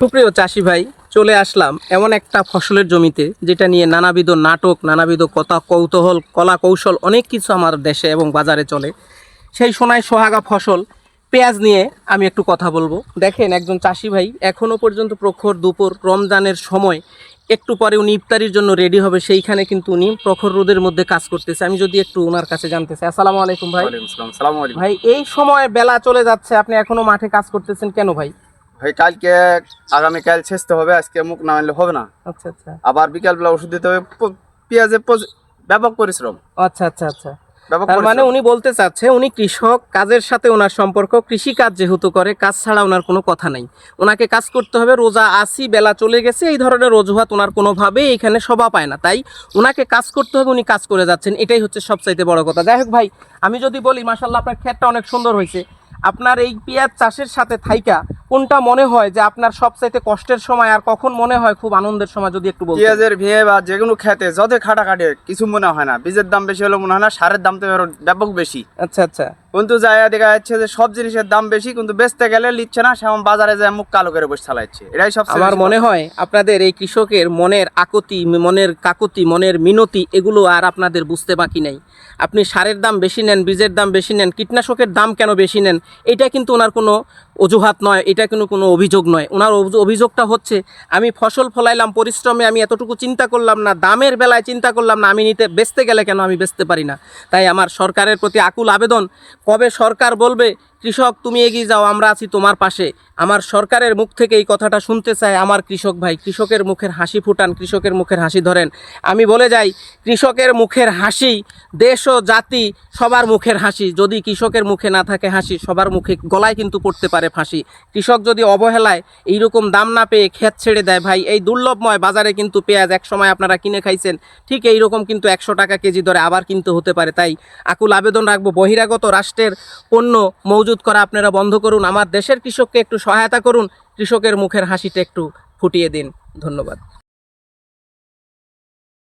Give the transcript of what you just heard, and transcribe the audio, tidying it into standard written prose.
সুপ্রিয় চাষি ভাই, চলে আসলাম এমন একটা ফসলের জমিতে যেটা নিয়ে নানাবিধ নাটক, নানাবিধ কথা, কৌতূহল, কলা কৌশল অনেক কিছু আমার দেশে এবং বাজারে চলে। সেই সোনায় সোহাগা ফসল পেঁয়াজ নিয়ে আমি একটু কথা বলবো। দেখেন, একজন চাষি ভাই এখনও পর্যন্ত প্রখর দুপুর, রমজানের সময় একটু পরে উনি ইফতারির জন্য রেডি হবে, সেইখানে কিন্তু উনি প্রখর রোদের মধ্যে কাজ করতেছে। আমি যদি একটু ওনার কাছে জানতে চাই। আসসালামু আলাইকুম ভাই। ভাই, এই সময় বেলা চলে যাচ্ছে, আপনি এখনো মাঠে কাজ করতেছেন কেন ভাই? ভাই কালকে আগামীকাল ছেঁচতে হবে, আজকে মুখ না আনলে হবে না। আচ্ছা আচ্ছা আবার বিকালবেলা ওষুধ দিতে হবে। পেঁয়াজে ব্যাপক পরিশ্রম, আচ্ছা আচ্ছা আচ্ছা ব্যাপক তার মানে পরিশ্রম। উনি বলতে চাচ্ছে উনি কৃষক, কাজের সাথে ওনার সম্পর্ক কৃষি কাজ যেহেতু করে, কাজ ছাড়া ওনার কোনো কথা নাই। ওনাকে কাজ করতে হবে, রোজা আসি, বেলা চলে গেছে, এই ধরনের অজুহাত ওনার কোনোভাবেই এখানে শোভা পায় না। তাই ওনাকে কাজ করতে হবে, উনি কাজ করে যাচ্ছেন, এটাই হচ্ছে সবচাইতে বড় কথা। যাই হোক ভাই, আমি যদি বলি মাশাআল্লাহ আপনার ক্ষেতটা অনেক সুন্দর হয়েছে। আপনার এই পেঁয়াজ চাষের সাথে থাইকা কোনটা মনে হয় যে আপনার সবচাইতে কষ্টের সময়, আর কখন মনে হয় খুব আনন্দের সময়, যদি একটু বলতেন। পেঁয়াজের ভিয়ে বা যে কোনো খেতে যত খাটাখাটি কিছু মনে হয় না। বীজের দাম বেশি হলে মনে হয় না, সারের দাম তো এবার ব্যাপক বেশি। আচ্ছা আচ্ছা কিন্তু জায়গা দেখা যাচ্ছে যে সব জিনিসের দাম বেশি, কিন্তু বেচতে গেলে লিখছে না, সেমন বাজারে যায় মুখ কালো করে বসে চালাচ্ছে। এটাই সব আমার মনে হয় আপনাদের এই কৃষকের মনের আকুতি, মনের কাকুতি, মনের মিনতি, এগুলো আর আপনাদের বুঝতে বাকি নাই। আপনি সারের দাম বেশি নেন, বীজের দাম বেশি নেন, কীটনাশকের দাম কেন বেশি নেন, এটা কিন্তু ওনার কোনো অজুহাত নয়, এটা কিন্তু কোনো অভিযোগ নয়। ওনার অভিযোগটা হচ্ছে, আমি ফসল ফলাইলাম, পরিশ্রমে আমি এতটুকু চিন্তা করলাম না, দামের বেলায় চিন্তা করলাম না, আমি বেচতে গেলে কেন আমি বেচতে পারি না। তাই আমার সরকারের প্রতি আকুল আবেদন, কবে সরকার বলবে কৃষক তুমি এগিয়ে যাও, আমরা আছি তোমার পাশে। আমার সরকারের মুখ থেকে এই কথাটা শুনতে চাই। আমার কৃষক ভাই, কৃষকের মুখের হাসি ফুটান, কৃষকের মুখের হাসি ধরেন। আমি বলে যাই, কৃষকের মুখের হাসি দেশ ও জাতি সবার মুখের হাসি। যদি কৃষকের মুখে না থাকে হাসি, সবার মুখে গলায় কিন্তু পড়তে পারে ফাঁসি। কৃষক যদি অবহেলায় এইরকম দাম না পেয়ে ক্ষেত ছেড়ে দেয়, ভাই এই দুর্লভময় বাজারে কিন্তু পেঁয়াজ এক সময় আপনারা কিনে খাইছেন, ঠিক এইরকম কিন্তু 100 টাকা কেজি দরে আবার কিনতে হতে পারে। তাই আকুল আবেদন রাখবো, বহিরাগত রাষ্ট্রের পণ্য মজুত করা আপনারা বন্ধ করুন, আমার দেশের কৃষককে একটু সহায়তা করুন, কৃষকের মুখের হাসিটা একটু ফুটিয়ে দিন। ধন্যবাদ।